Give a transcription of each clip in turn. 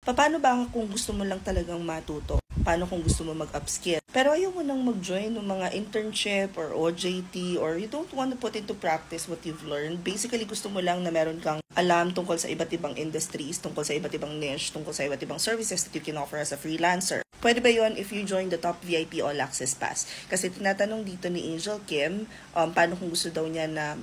Paano ba kung gusto mo lang talagang matuto? Paano kung gusto mo mag-upskill? Pero ayaw mo nang mag-join ng mga internship or OJT or you don't want to put into practice what you've learned. Basically, gusto mo lang na meron kang alam tungkol sa iba't ibang industries, tungkol sa iba't ibang niche, tungkol sa iba't ibang services that you can offer as a freelancer. Pwede ba yon if you join the Top VIP All Access Pass? Kasi tinatanong dito ni Angel Kim, paano kung gusto daw niya na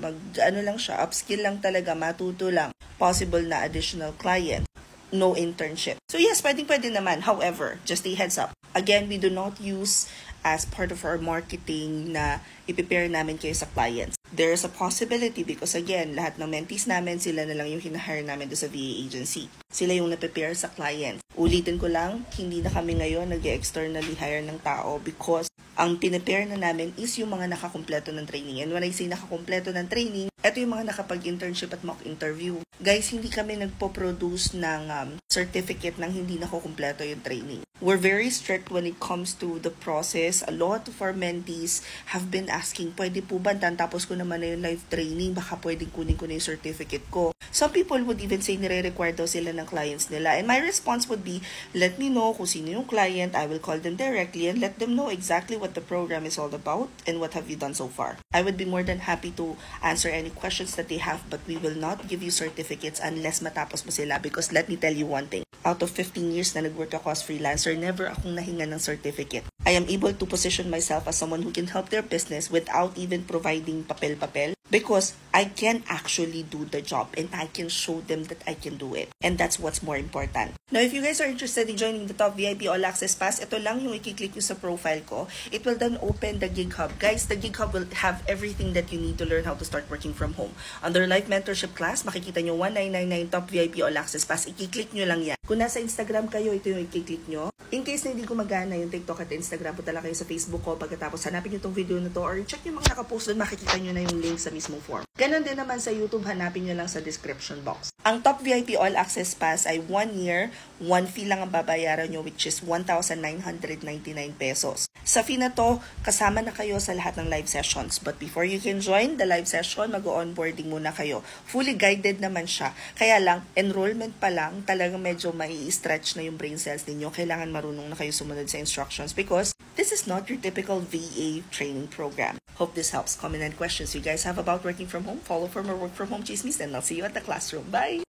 lang siya, upskill lang talaga, matuto lang, possible na additional client, no internship. So yes, pwede naman. However, just a heads up. Again, we do not use as part of our marketing na i-prepare namin kayo sa clients. There is a possibility because again, lahat ng mentees namin, sila na lang yung hinahire namin do sa VA agency. Sila yung na-prepare sa clients. Ulitin ko lang, hindi na kami ngayon nag-externally hire ng tao because ang pinipare na namin is yung mga nakakumpleto ng training. And when I say nakakumpleto ng training, ito yung mga nakapag-internship at mock interview. Guys, hindi kami nagpo-produce ng certificate ng hindi nakukumpleto yung training. We're very strict when it comes to the process. A lot of our mentees have been asking, pwede po ba tapos ko naman na yung live training, baka pwedeng kunin ko na yung certificate ko. Some people would even say nire-require daw sila ng clients nila. And my response would be, let me know kung sino yung client, I will call them directly and let them know exactly what the program is all about and what have you done so far. I would be more than happy to answer any questions that they have, but we will not give you certificates unless matapos mo sila because let me tell you one thing. Out of 15 years na nag-work ako as freelancer, never akong nahinga ng certificate. I am able to position myself as someone who can help their business without even providing papel-papel because I can actually do the job and I can show them that I can do it. And that's what's more important. Now, if you guys are interested in joining the Top VIP All Access Pass, ito lang yung i-click nyo sa profile ko. It will then open the Gig Hub. Guys, the Gig Hub will have everything that you need to learn how to start working from home. Under Life Mentorship Class, makikita nyo 1999 Top VIP All Access Pass. I-click nyo lang yan. Kung nasa Instagram kayo, ito yung i-click nyo. In case na hindi gumagana yung TikTok at Instagram, punta lang kayo sa Facebook ko. Pagkatapos hanapin nyo itong video na to or check yung mga nakapost doon, makikita nyo na yung link sa mismong form. Ganon din naman sa YouTube, hanapin nyo lang sa description box. Ang Top VIP All Access Pass ay 1 year, 1 fee lang ang babayaran nyo which is 1,999 pesos. Sa fee na to, kasama na kayo sa lahat ng live sessions. But before you can join the live session, mag-onboarding muna kayo. Fully guided naman siya. Kaya lang, enrollment pa lang, talagang medyo mai-stretch na yung brain cells ninyo. Kailangan marunong na kayo sumunod sa instructions because this is not your typical VA training program. Hope this helps. Comment and questions you guys have about working from home. Follow for more work from home chismis and I'll see you at the classroom. Bye!